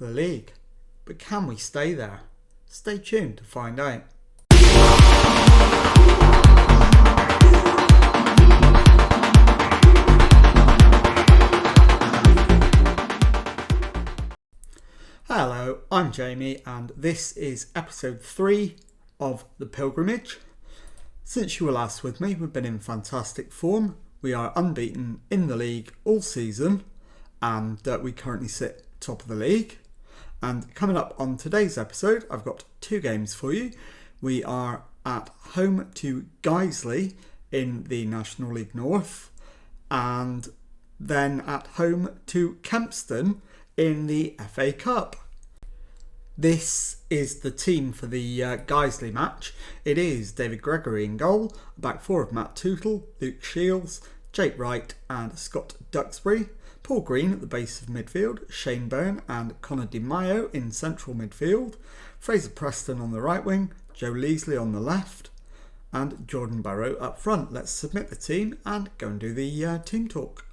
of the league. But can we stay there? Stay tuned to find out. Hello, I'm Jamie and this is episode 3 of the Pilgrimage. Since you were last with me, we've been in fantastic form. We are unbeaten in the league all season and we currently sit top of the league. And coming up on today's episode, I've got 2 games for you. We are at home to Guiseley in the National League North and then at home to Kempston in the FA Cup. This is the team for the Guiseley match. It is David Gregory in goal, back 4 of Matt Tootle, Luke Shields, Jake Wright and Scott Duxbury, Paul Green at the base of midfield, Shane Byrne and Connor Di Maio in central midfield, Fraser Preston on the right wing, Joe Leasley on the left and Jordan Barrow up front. Let's submit the team and go and do the team talk.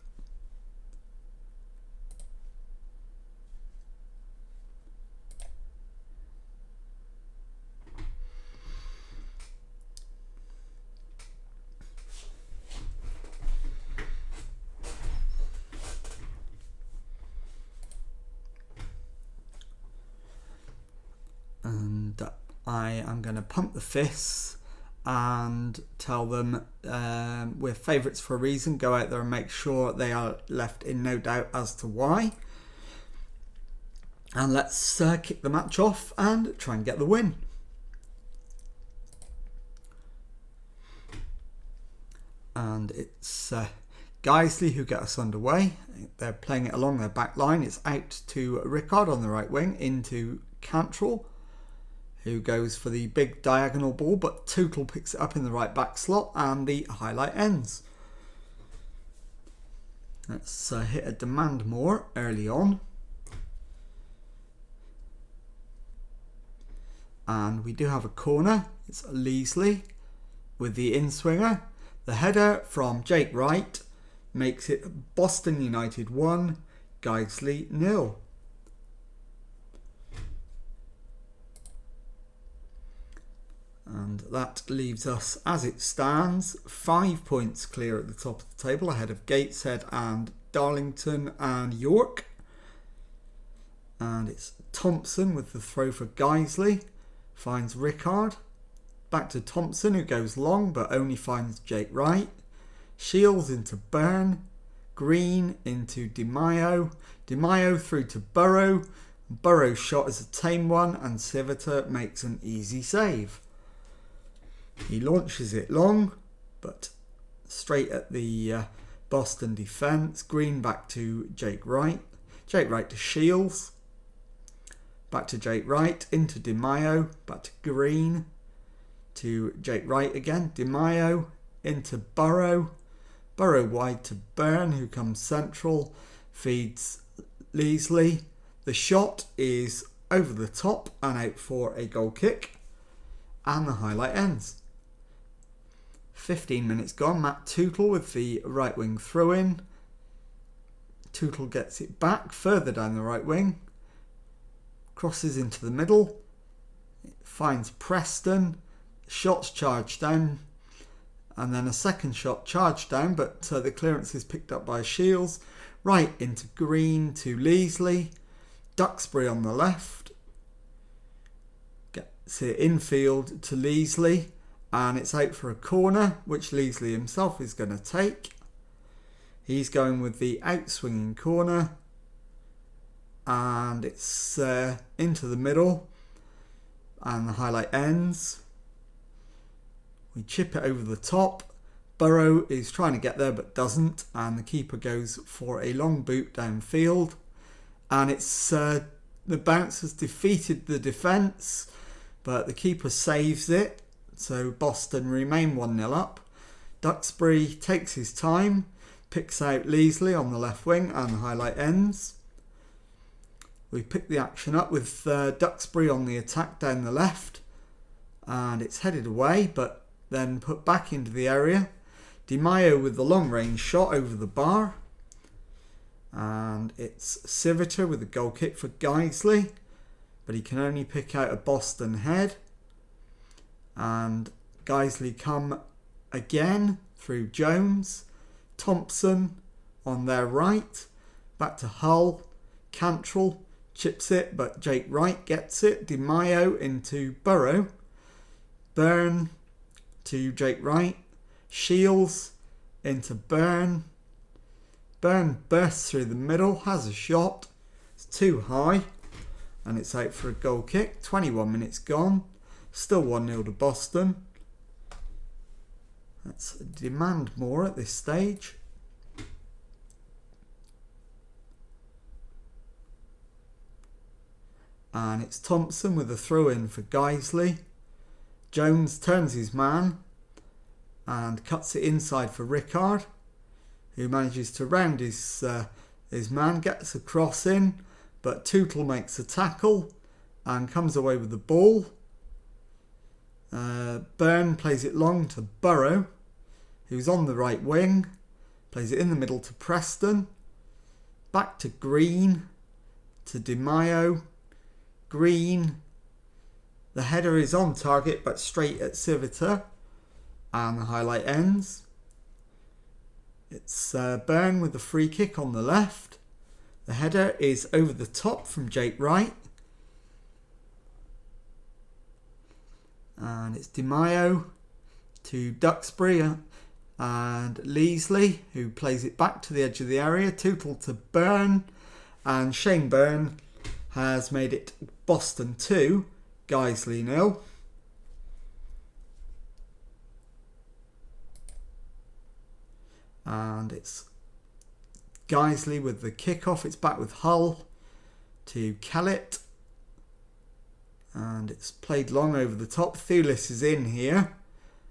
And I am going to pump the fists and tell them we're favourites for a reason. Go out there and make sure they are left in no doubt as to why. And let's kick the match off and try and get the win. And it's Guiseley who get us underway. They're playing it along their back line. It's out to Rickard on the right wing into Cantrell, who goes for the big diagonal ball, but Tootle picks it up in the right back slot and the highlight ends. Let's hit a demand more early on. And we do have a corner. It's Leasley with the in-swinger. The header from Jake Wright makes it Boston United 1, Guiseley 0. And that leaves us, as it stands, 5 points clear at the top of the table, ahead of Gateshead and Darlington and York. And it's Thompson with the throw for Guiseley, finds Rickard. Back to Thompson, who goes long but only finds Jake Wright. Shields into Byrne. Green into Di Maio. Di Maio through to Burrow. Burrow's shot is a tame one and Civita makes an easy save. He launches it long, but straight at the Boston defence. Green back to Jake Wright. Jake Wright to Shields. Back to Jake Wright, into Di Maio. Back to Green. To Jake Wright again. Di Maio into Burrow. Burrow wide to Byrne, who comes central. Feeds Leasley. The shot is over the top and out for a goal kick. And the highlight ends. 15 minutes gone. Matt Tootle with the right wing throw in. Tootle gets it back further down the right wing. Crosses into the middle. It finds Preston. Shots charged down. And then a second shot charged down, but the clearance is picked up by Shields. Right into Green to Leasley. Duxbury on the left. Gets it infield to Leasley. And it's out for a corner, which Leasley himself is going to take. He's going with the out-swinging corner. And it's into the middle. And the highlight ends. We chip it over the top. Burrow is trying to get there but doesn't. And the keeper goes for a long boot downfield. And it's the bounce has defeated the defence. But the keeper saves it. So Boston remain 1-0 up. Duxbury takes his time, picks out Leasley on the left wing and the highlight ends. We pick the action up with Duxbury on the attack down the left. And it's headed away but then put back into the area. Di Maio with the long range shot over the bar. And it's Civitar with a goal kick for Guiseley, but he can only pick out a Boston head. And Guiseley come again through Jones. Thompson on their right. Back to Hull. Cantrell chips it, but Jake Wright gets it. Di Maio into Burrow. Byrne to Jake Wright. Shields into Byrne. Byrne bursts through the middle, has a shot. It's too high, and it's out for a goal kick. 21 minutes gone. Still 1-0 to Boston. Let's demand more at this stage. And it's Thompson with a throw-in for Guiseley. Jones turns his man and cuts it inside for Rickard, who manages to round his man, gets a cross in, but Tootle makes a tackle and comes away with the ball. Byrne plays it long to Burrow, who's on the right wing, plays it in the middle to Preston, back to Green, to Di Maio. Green, the header is on target but straight at Civitar, and the highlight ends. It's Byrne with the free kick on the left. The header is over the top from Jake Wright. And it's Di Maio to Duxbury and Leasley, who plays it back to the edge of the area. Tootle to Byrne, and Shane Byrne has made it Boston 2, Guiseley 0. And it's Guiseley with the kickoff. It's back with Hull to Kellett. And it's played long over the top. Thulis is in here.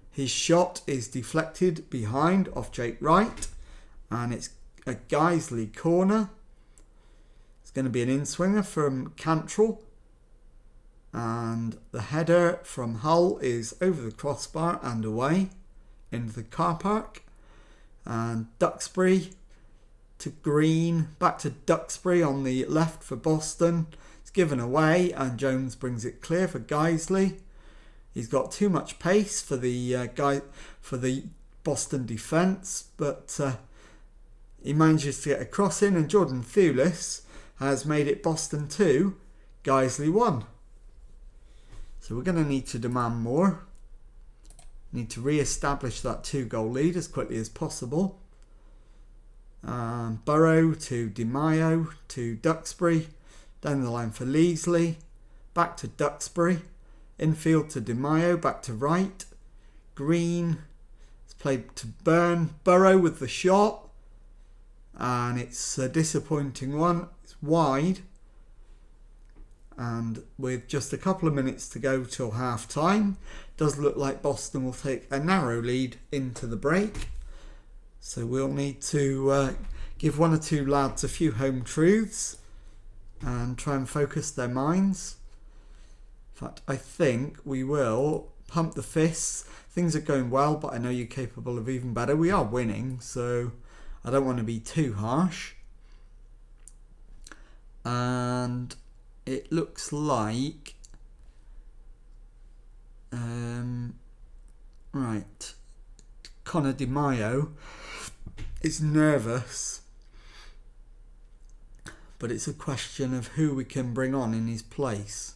His shot is deflected behind off Jake Wright. And it's a Guiseley corner. It's going to be an in-swinger from Cantrell. And the header from Hull is over the crossbar and away into the car park. And Duxbury to Green, back to Duxbury on the left for Boston. It's given away and Jones brings it clear for Guiseley. He's got too much pace for the Boston defence, but he manages to get a cross in, and Jordan Thulis has made it Boston 2, Guiseley 1. So we're going to need to demand more. Need to re-establish that 2-goal lead as quickly as possible. Burrow to Di Maio to Duxbury. Down the line for Leasley. Back to Duxbury. Infield to Di Maio. Back to Wright. Green. It's played to Byrne. Burrow with the shot. And it's a disappointing one. It's wide. And with just a couple of minutes to go till half time, does look like Boston will take a narrow lead into the break. So we'll need to give one or two lads a few home truths and try and focus their minds. In fact, I think we will pump the fists. Things are going well, but I know you're capable of even better. We are winning, so I don't want to be too harsh. And it looks like right, Connor Di Maio is nervous, but it's a question of who we can bring on in his place.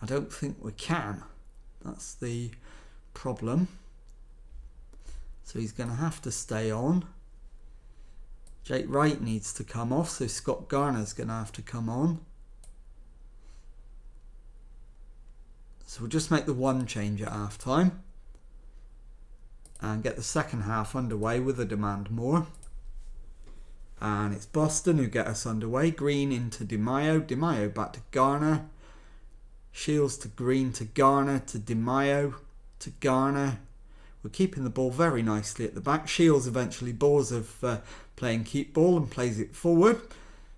I don't think we can. That's the problem. So he's going to have to stay on. Jake Wright needs to come off, so Scott Garner's going to have to come on. So we'll just make the one change at half time and get the second half underway with a demand more. And it's Boston who get us underway. Green into Di Maio. Di Maio back to Garner. Shields to Green to Garner to Di Maio to Garner. We're keeping the ball very nicely at the back. Shields eventually bores of playing keep ball and plays it forward,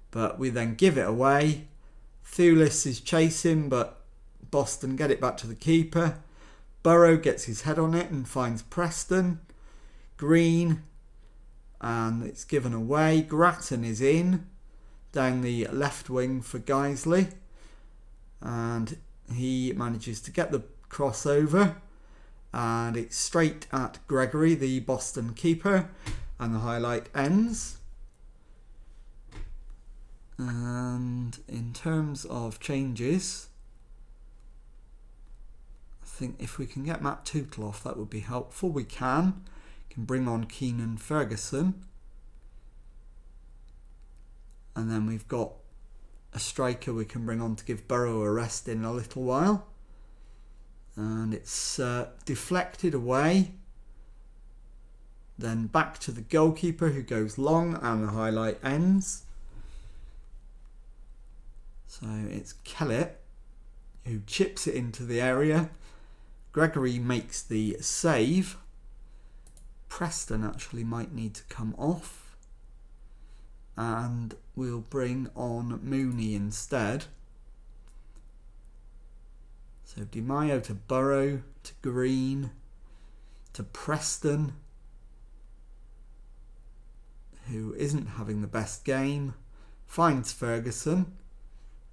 but we then give it away. Thulis is chasing, but Boston get it back to the keeper. Burrow gets his head on it and finds Preston. Green and it's given away. Grattan is in down the left wing for Guiseley, and he manages to get the crossover, and it's straight at Gregory, the Boston keeper, and the highlight ends. And in terms of changes, I think if we can get Matt Tootle off, that would be helpful. We can bring on Keenan Ferguson, and then we've got a striker we can bring on to give Burrow a rest in a little while. And it's deflected away, then back to the goalkeeper who goes long, and the highlight ends. So it's Kellett who chips it into the area. Gregory makes the save. Preston actually might need to come off, and we'll bring on Mooney instead. So Di Maio to Burrow, to Green, to Preston, who isn't having the best game, finds Ferguson,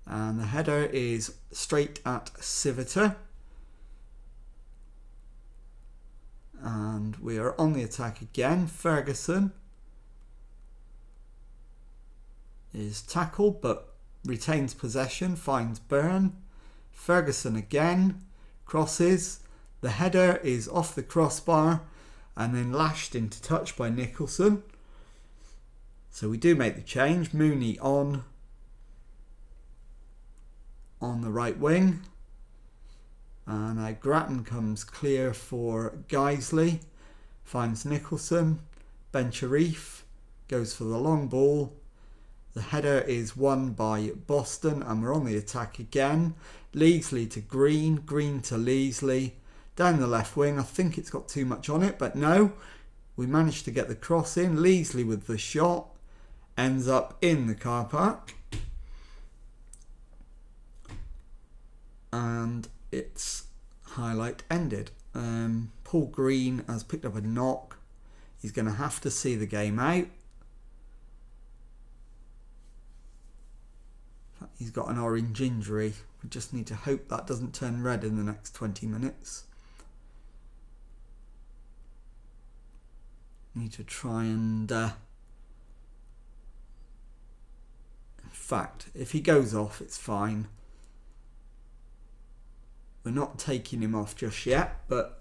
and the header is straight at Civita. And we are on the attack again. Ferguson is tackled but retains possession, finds Byrne. Ferguson again, crosses. The header is off the crossbar and then lashed into touch by Nicholson. So we do make the change. Mooney on the right wing. And now Grattan comes clear for Guiseley, finds Nicholson. Ben Sharif goes for the long ball. The header is won by Boston, and we're on the attack again. Leasley to Green, Green to Leasley. Down the left wing, I think it's got too much on it, but no. We managed to get the cross in. Leasley with the shot. Ends up in the car park. And its highlight ended. Paul Green has picked up a knock. He's going to have to see the game out. He's got an orange injury. We just need to hope that doesn't turn red in the next 20 minutes. Need to try and... in fact, if he goes off, it's fine. We're not taking him off just yet, but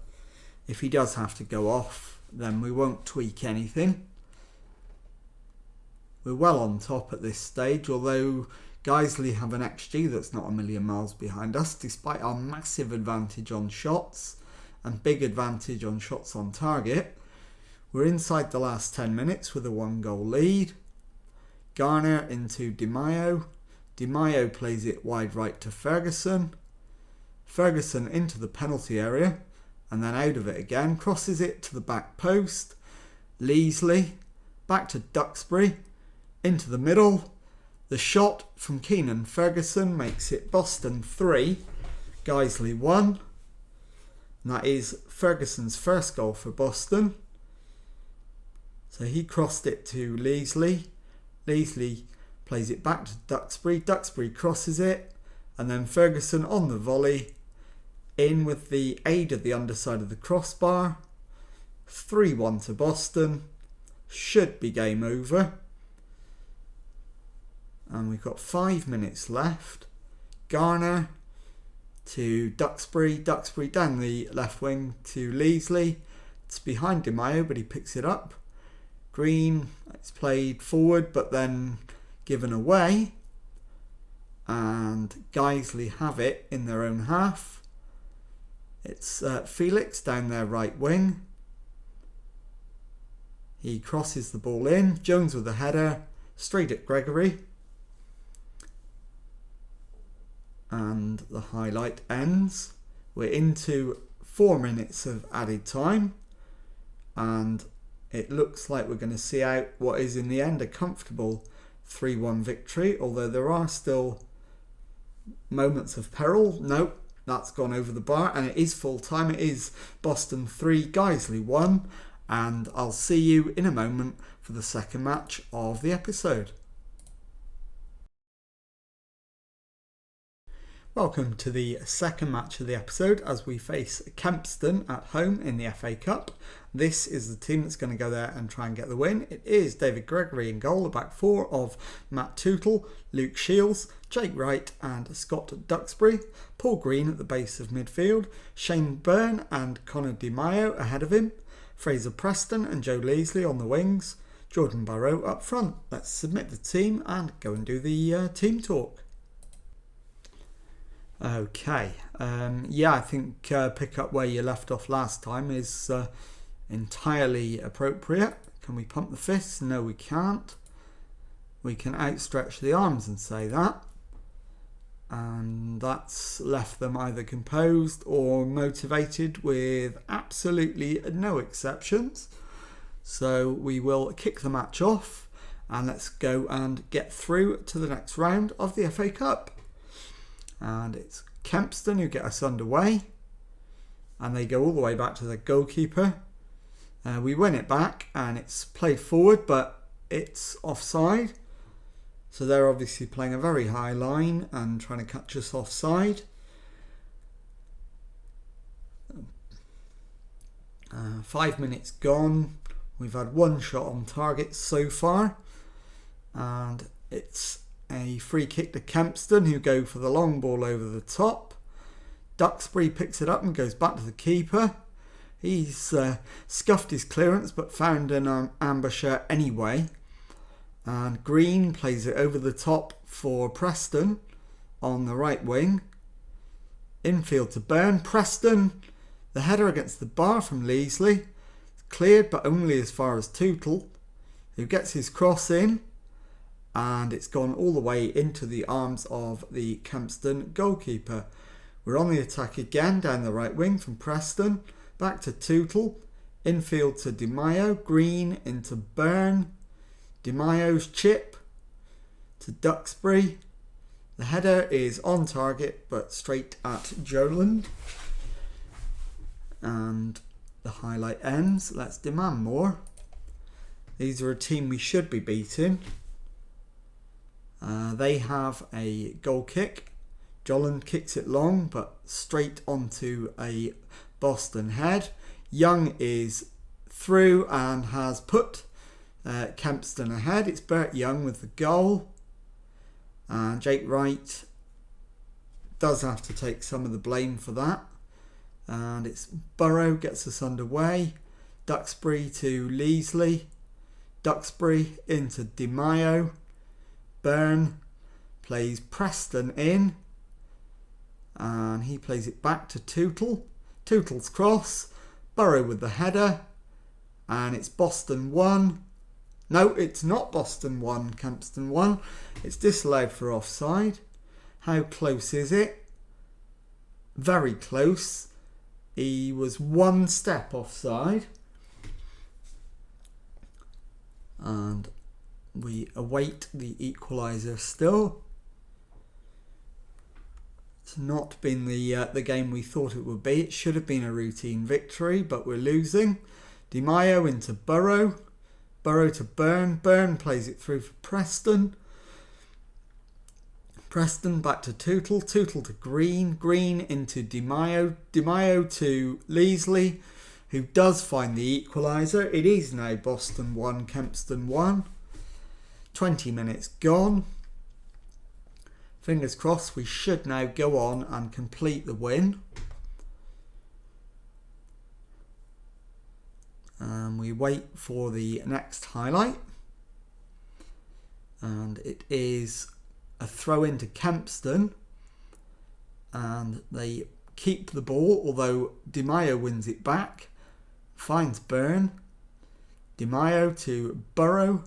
if he does have to go off, then we won't tweak anything. We're well on top at this stage, although Guiseley have an XG that's not a million miles behind us, despite our massive advantage on shots and big advantage on shots on target. We're inside the last 10 minutes with a 1-goal lead. Garner into Di Maio. Di Maio plays it wide right to Ferguson. Ferguson into the penalty area and then out of it again, crosses it to the back post. Leasley back to Duxbury into the middle. The shot from Keenan Ferguson makes it Boston 3, Guiseley 1. And that is Ferguson's first goal for Boston. So he crossed it to Leasley. Leasley plays it back to Duxbury. Duxbury crosses it. And then Ferguson on the volley, in with the aid of the underside of the crossbar. 3-1 to Boston. Should be game over. And we've got 5 minutes left. Garner to Duxbury. Duxbury down the left wing to Leasley. It's behind Di Maio, but he picks it up. Green, it's played forward, but then given away. And Guiseley have it in their own half. It's Felix down their right wing. He crosses the ball in. Jones with the header, straight at Gregory. And the highlight ends. We're into 4 minutes of added time. And it looks like we're going to see out what is in the end a comfortable 3-1 victory. Although there are still moments of peril. Nope, that's gone over the bar, and it is full time. It is Boston 3, Guiseley 1, and I'll see you in a moment for the second match of the episode. Welcome to the second match of the episode as we face Kempston at home in the FA Cup. This is the team that's going to go there and try and get the win. It is David Gregory in goal, the back four of Matt Tootle, Luke Shields, Jake Wright and Scott Duxbury, Paul Green at the base of midfield, Shane Byrne and Connor Di Maio ahead of him, Fraser Preston and Joe Leasley on the wings, Jordan Barrow up front. Let's submit the team and go and do the team talk. Okay, I think pick up where you left off last time is entirely appropriate. Can we pump the fists? No, we can't. We can outstretch the arms and say that. And that's left them either composed or motivated with absolutely no exceptions. So we will kick the match off and let's go and get through to the next round of the FA Cup. And it's Kempston who get us underway. And they go all the way back to the goalkeeper. We win it back and it's played forward, but it's offside. So they're obviously playing a very high line and trying to catch us offside. 5 minutes gone. We've had one shot on target so far. And it's a free kick to Kempston who go for the long ball over the top. Duxbury picks it up and goes back to the keeper. He's scuffed his clearance but found an ambusher anyway. And Green plays it over the top for Preston on the right wing. Infield to Byrne. Preston, the header against the bar from Leasley. Cleared but only as far as Tootle, who gets his cross in. And it's gone all the way into the arms of the Kempston goalkeeper. We're on the attack again down the right wing from Preston. Back to Tootle. Infield to Di Maio. Green into Byrne. Di Maio's chip to Duxbury. The header is on target but straight at Joland. And the highlight ends. Let's demand more. These are a team we should be beating. They have a goal kick. Joland kicks it long but straight onto a Boston head. Young is through and has put Kempston ahead. It's Bert Young with the goal. And Jake Wright does have to take some of the blame for that. And it's Burrow gets us underway. Duxbury to Leasley. Duxbury into Di Maio. Byrne plays Preston in. And he plays it back to Tootle. Tootle's cross. Burrow with the header. And it's Boston 1. No, it's not Boston 1, Kempston 1. It's disallowed for offside. How close is it? Very close. He was one step offside. And we await the equaliser still. It's not been the game we thought it would be. It should have been a routine victory, but we're losing. Di Maio into Burrow. Burrow to Byrne. Byrne plays it through for Preston. Preston back to Tootle. Tootle to Green. Green into Di Maio. Di Maio to Leasley, who does find the equaliser. It is now Boston 1, Kempston 1. 20 minutes gone. Fingers crossed we should now go on and complete the win. And we wait for the next highlight. And it is a throw into Kempston. And they keep the ball, although Di Maio wins it back. Finds Byrne. Di Maio to Burrow.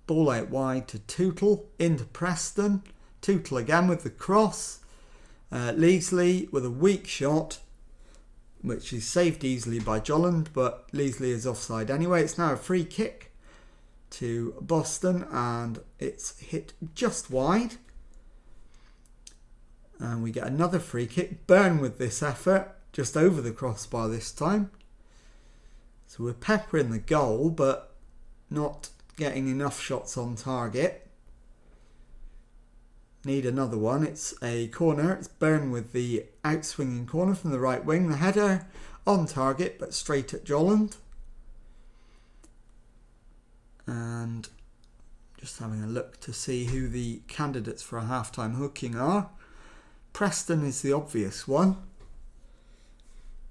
Ball out wide to Tootle. Into Preston. Tootle again with the cross. Leasley with a weak shot, which is saved easily by Joland, but Leasley is offside anyway. It's now a free kick to Boston and it's hit just wide. And we get another free kick. Byrne with this effort, just over the crossbar this time. So we're peppering the goal, but not getting enough shots on target. Need another one. It's a corner. It's Byrne with the outswinging corner from the right wing. The header on target, but straight at Jolland. And just having a look to see who the candidates for a half-time hooking are. Preston is the obvious one.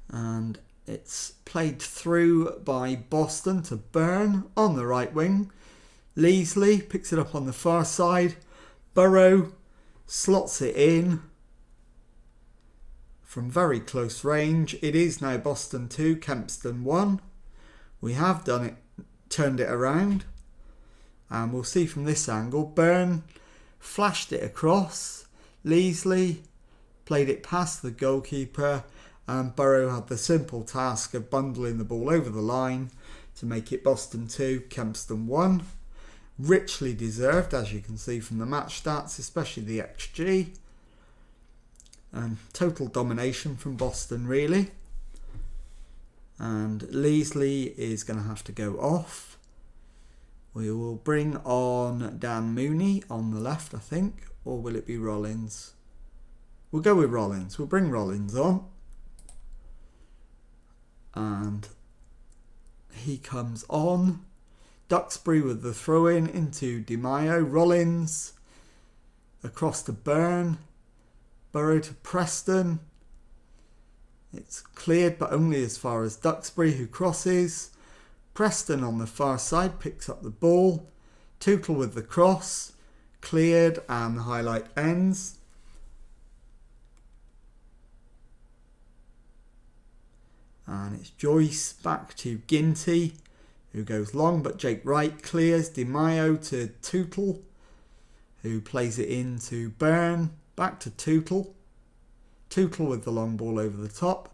And it's played through by Boston to Byrne on the right wing. Leasley picks it up on the far side. Burrow slots it in from very close range. It is now Boston 2, Kempston 1. We have done it, turned it around. And we'll see from this angle, Byrne flashed it across. Leasley played it past the goalkeeper, and Burrow had the simple task of bundling the ball over the line to make it Boston 2, Kempston 1. Richly deserved, as you can see from the match stats, especially the XG. Total domination from Boston, really. And Leasley is going to have to go off. We will bring on Dan Mooney on the left, I think. Or will it be Rollins? We'll go with Rollins. We'll bring Rollins on. And he comes on. Duxbury with the throw-in into Di Maio. Rollins across to Byrne. Burrow to Preston. It's cleared, but only as far as Duxbury, who crosses. Preston on the far side picks up the ball. Tootle with the cross. Cleared, and the highlight ends. And it's Joyce back to Ginty, who goes long, but Jake Wright clears. Di Maio to Tootle, who plays it into Byrne. Back to Tootle. Tootle with the long ball over the top.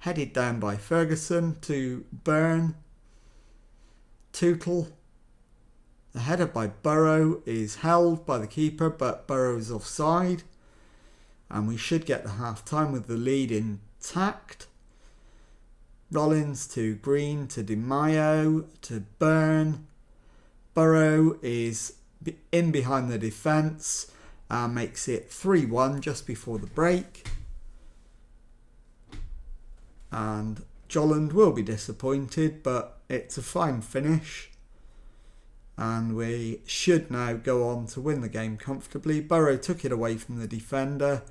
Headed down by Ferguson to Byrne. Tootle. The header by Burrow is held by the keeper, but Burrow is offside. And we should get the half-time with the lead intact. Rollins to Green to Di Maio to Byrne. Burrow is in behind the defence and makes it 3-1 just before the break. And Jolland will be disappointed, but it's a fine finish. And we should now go on to win the game comfortably. Burrow took it away from the defender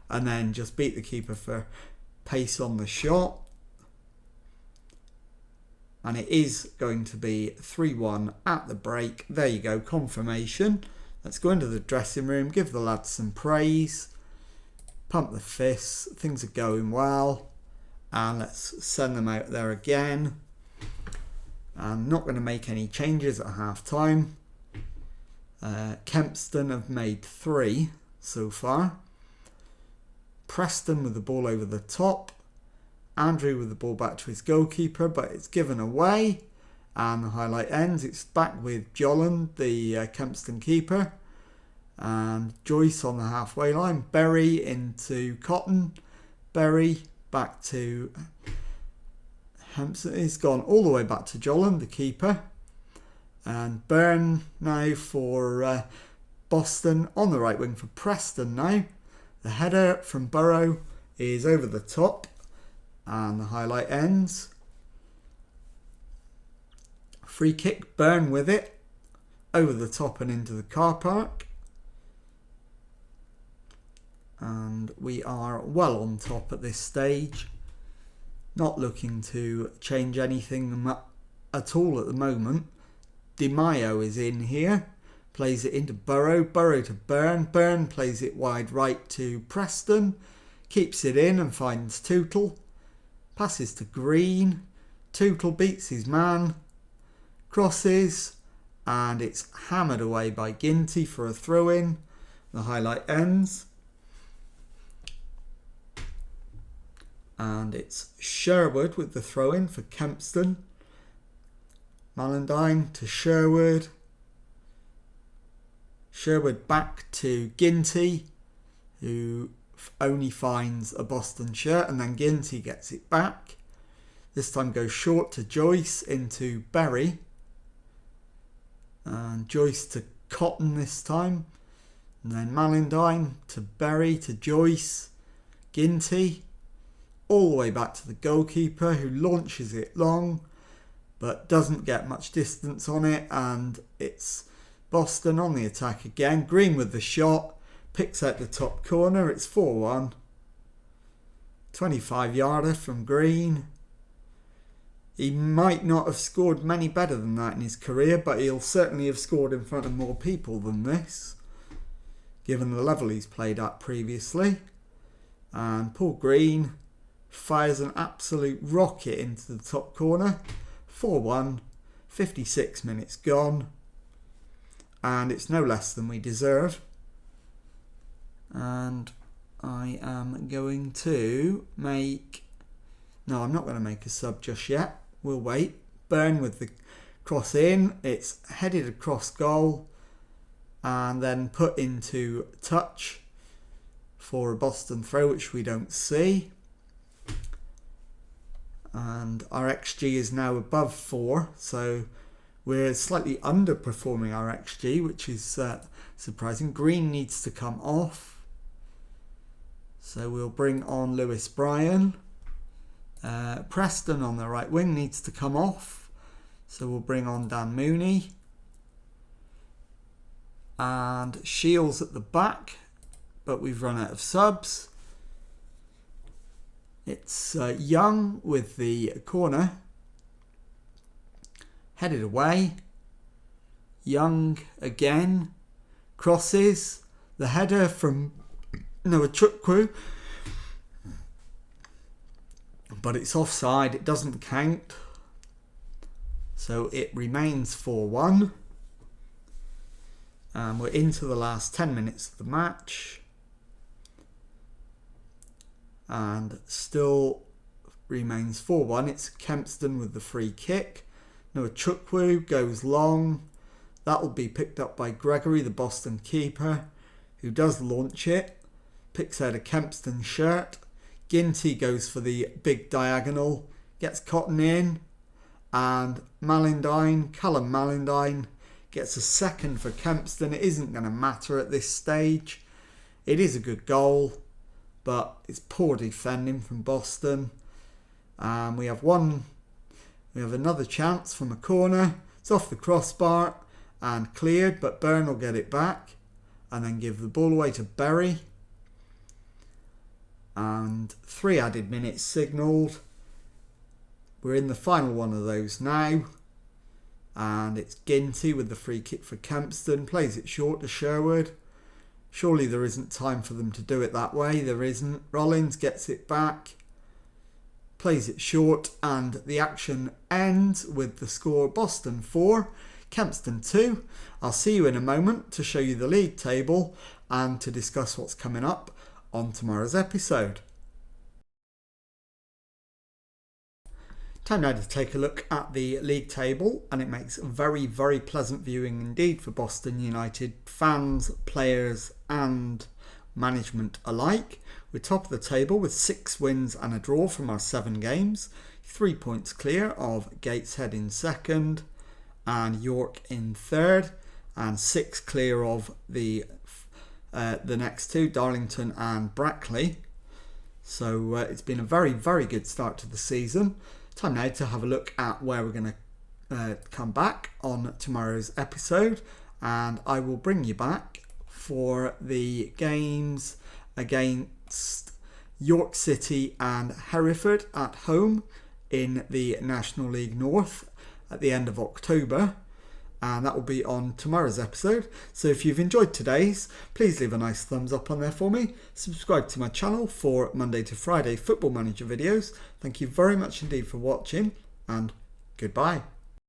and then just beat the keeper for pace on the shot. And it is going to be 3-1 at the break. There you go, confirmation. Let's go into the dressing room, give the lads some praise, pump the fists, things are going well. And let's send them out there again. I'm not going to make any changes at half time. Kempston have made 3 so far. Preston with the ball over the top. Andrew with the ball back to his goalkeeper, but it's given away. And the highlight ends. It's back with Jolland, the Kempston keeper. And Joyce on the halfway line. Berry into Cotton. Berry back to Hampson. He's gone all the way back to Jolland, the keeper. And Byrne now for Boston on the right wing for Preston now. The header from Burrow is over the top. And the highlight ends. Free kick, Byrne with it. Over the top and into the car park. And we are well on top at this stage. Not looking to change anything at all at the moment. Di Maio is in here. Plays it into Burrow. Burrow to Byrne. Byrne plays it wide right to Preston. Keeps it in and finds Tootle. Passes to Green. Tootle beats his man. Crosses. And it's hammered away by Ginty for a throw-in. The highlight ends. And it's Sherwood with the throw-in for Kempston. Mallandine to Sherwood. Sherwood back to Ginty, who only finds a Boston shirt, and then Ginty gets it back. This time goes short to Joyce into Berry. And Joyce to Cotton this time. And then Malindine to Berry to Joyce. Ginty. All the way back to the goalkeeper, who launches it long but doesn't get much distance on it, and it's Boston on the attack again. Green with the shot, picks out the top corner. It's 4-1. 25-yarder from Green. He might not have scored many better than that in his career, but he'll certainly have scored in front of more people than this, given the level he's played at previously. And Paul Green fires an absolute rocket into the top corner. 4-1, 56 minutes gone. And it's no less than we deserve. And I am going to make... No, I'm not going to make a sub just yet. We'll wait. Byrne with the cross in. It's headed across goal. And then put into touch for a Boston throw, which we don't see. And our XG is now above 4, so we're slightly underperforming our XG, which is surprising. Green needs to come off, so we'll bring on Lewis Bryan. Preston on the right wing needs to come off, so we'll bring on Dan Mooney. And Shields at the back, but we've run out of subs. It's Young with the corner. Headed away. Young again. Crosses. The header from Noah Chukwu. But it's offside. It doesn't count. So it remains 4-1. And we're into the last 10 minutes of the match. And still remains 4-1. It's Kempston with the free kick. Noah Chukwu goes long. That will be picked up by Gregory, the Boston keeper, who does launch it. Picks out a Kempston shirt. Ginty goes for the big diagonal. Gets Cotton in. And Callum Malindine, gets a second for Kempston. It isn't going to matter at this stage. It is a good goal, but it's poor defending from Boston. We have another chance from a corner. It's off the crossbar and cleared, but Byrne will get it back and then give the ball away to Berry. And 3 added minutes signalled. We're in the final one of those now. And it's Ginty with the free kick for Kempston. Plays it short to Sherwood. Surely there isn't time for them to do it that way. There isn't. Rollins gets it back. Plays it short. And the action ends with the score Boston 4, Kempston 2. I'll see you in a moment to show you the league table and to discuss what's coming up on tomorrow's episode. Time now to take a look at the league table, and it makes very, very pleasant viewing indeed for Boston United fans, players and management alike. We're top of the table with 6 wins and a draw from our 7 games, 3 points clear of Gateshead in second and York in third, and 6 clear of the next 2, Darlington and Brackley. So it's been a very, very good start to the season. Time now to have a look at where we're going to come back on tomorrow's episode, and I will bring you back for the games against York City and Hereford at home in the National League North at the end of October, and that will be on tomorrow's episode. So if you've enjoyed today's, please leave a nice thumbs up on there for me. Subscribe to my channel for Monday to Friday Football Manager videos. Thank you very much indeed for watching, and goodbye.